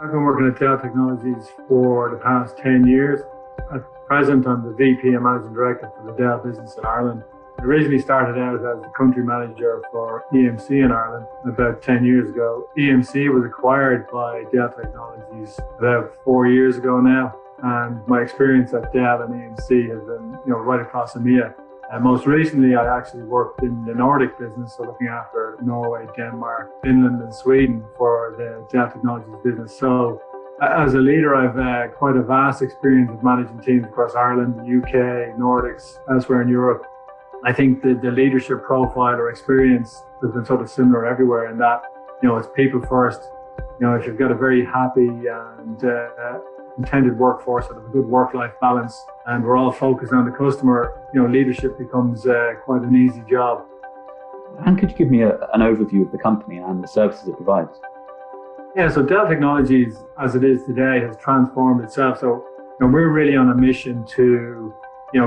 I've been working at Dell Technologies for the past 10 years. At present, I'm the VP and Managing Director for the Dell business in Ireland. I originally started out as the country manager for EMC in Ireland about 10 years ago. EMC was acquired by Dell Technologies about 4 years ago now. And my experience at Dell and EMC has been, right across EMEA. And most recently, I actually worked in the Nordic business, so looking after Norway, Denmark, Finland, and Sweden for the Dell Technologies business. So, as a leader, I've quite a vast experience of managing teams across Ireland, the UK, Nordics, elsewhere in Europe. I think the leadership profile or experience has been sort of similar everywhere in that, it's people first. If you've got a very happy and intended workforce that have a good work-life balance, and we're all focused on the customer, leadership becomes quite an easy job. And could you give me an overview of the company and the services it provides? Yeah, so Dell Technologies, as it is today, has transformed itself. So we're really on a mission to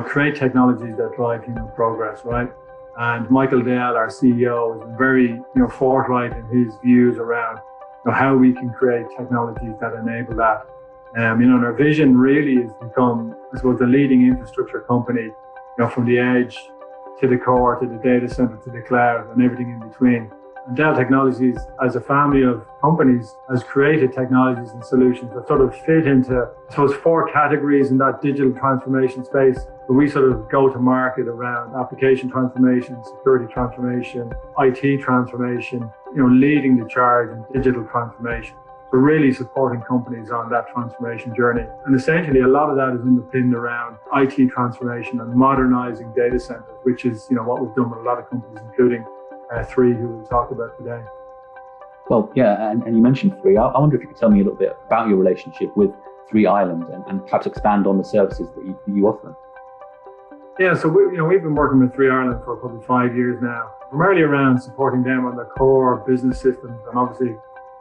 create technologies that drive human progress, right? And Michael Dell, our CEO, has been very forthright in his views around how we can create technologies that enable that. And our vision really is to become, I suppose, the leading infrastructure company, from the edge to the core, to the data center, to the cloud, and everything in between. And Dell Technologies, as a family of companies, has created technologies and solutions that sort of fit into, I suppose, 4 categories in that digital transformation space. But we sort of go to market around application transformation, security transformation, IT transformation, leading the charge in digital transformation. So really supporting companies on that transformation journey. And essentially a lot of that is underpinned around IT transformation and modernizing data centers, which is what we've done with a lot of companies, including 3 who we'll talk about today. Well, yeah, and you mentioned 3. I wonder if you could tell me a little bit about your relationship with 3 Ireland and perhaps expand on the services that you offer. Yeah, so we've been working with 3 Ireland for probably 5 years now, primarily around supporting them on their core business systems, and obviously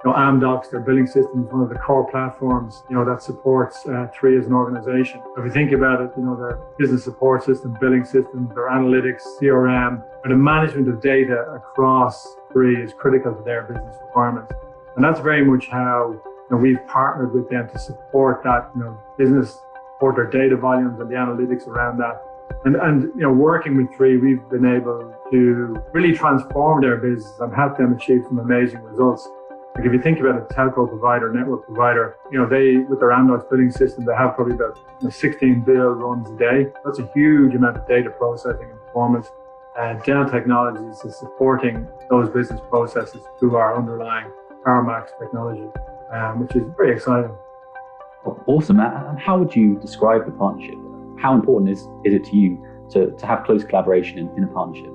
Amdocs, their billing system, is one of the core platforms, that supports 3 as an organization. If you think about it, their business support system, billing systems, their analytics, CRM, and the management of data across 3 is critical to their business requirements. And that's very much how we've partnered with them to support that, business, support their data volumes and the analytics around that. And working with 3, we've been able to really transform their business and help them achieve some amazing results. Like if you think about a telco provider, network provider, they, with their Amdocs billing system, they have probably about 16 bill runs a day. That's a huge amount of data processing and performance. Dell Technologies is supporting those business processes through our underlying PowerMax technology, which is very exciting. Awesome. And how would you describe the partnership? How important is it to you to have close collaboration in a partnership?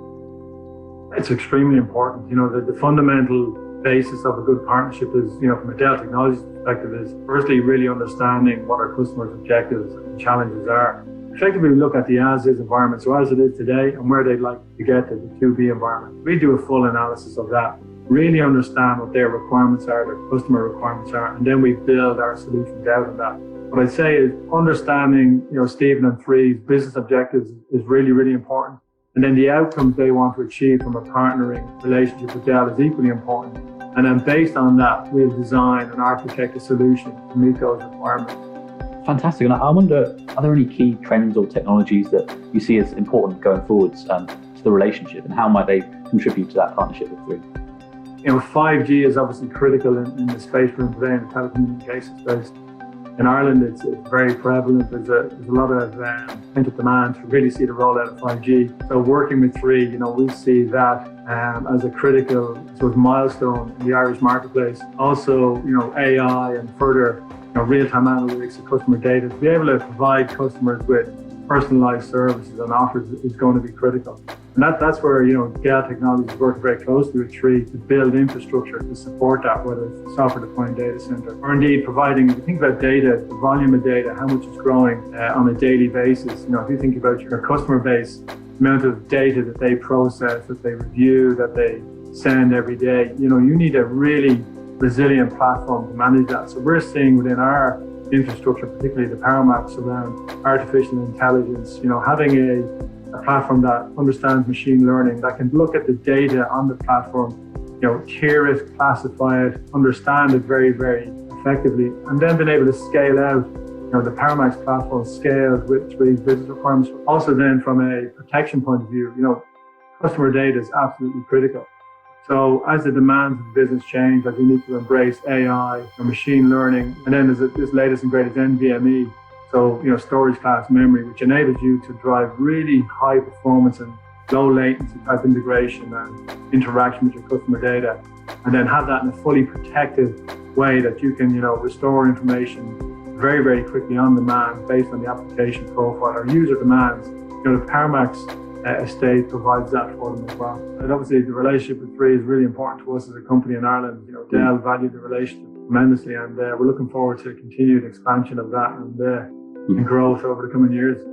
It's extremely important. The fundamental basis of a good partnership is, from a Dell Technologies perspective, is firstly really understanding what our customers' objectives and challenges are. Effectively, we look at the as-is environment, so as it is today, and where they'd like to get to the to-be environment. We do a full analysis of that, really understand what their requirements are, their customer requirements are, and then we build our solutions out of that. What I'd say is understanding, Stephen and 3's business objectives is really, really important. And then the outcomes they want to achieve from a partnering relationship with Dell is equally important. And then based on that, we'll design and architect a solution to meet those requirements. Fantastic. And I wonder, are there any key trends or technologies that you see as important going forwards to the relationship, and how might they contribute to that partnership with 3? 5G is obviously critical in the space we're in today, in the telecommunications space. In Ireland, it's very prevalent. There's a lot of pent-up demand to really see the rollout of 5G. So working with 3, we see that as a critical milestone in the Irish marketplace. Also, AI and further real-time analytics of customer data. To be able to provide customers with personalized services and offers is going to be critical. And that's where, Dell Technologies is working very closely with 3 to build infrastructure to support that, whether it's a software-defined data center or indeed providing, if you think about data, the volume of data, how much it's growing on a daily basis. If you think about your customer base, the amount of data that they process, that they review, that they send every day, you need a really resilient platform to manage that. So we're seeing within our infrastructure, particularly the PowerMax around artificial intelligence, having a platform that understands machine learning, that can look at the data on the platform, tier it, classify it, understand it very, very effectively, and then being able to scale out. The Paramax platform scales with 3's business requirements. Also then from a protection point of view, customer data is absolutely critical. So as the demands of the business change, as you need to embrace AI or machine learning, and then there's this latest and greatest NVMe, so storage class memory, which enables you to drive really high performance and low latency type integration and interaction with your customer data, and then have that in a fully protected way that you can restore information very, very quickly on demand based on the application profile or user demands. The Paramax estate provides that for them as well. And obviously the relationship with 3 is really important to us as a company in Ireland. Dell valued the relationship tremendously, and we're looking forward to continued expansion of that and growth over the coming years.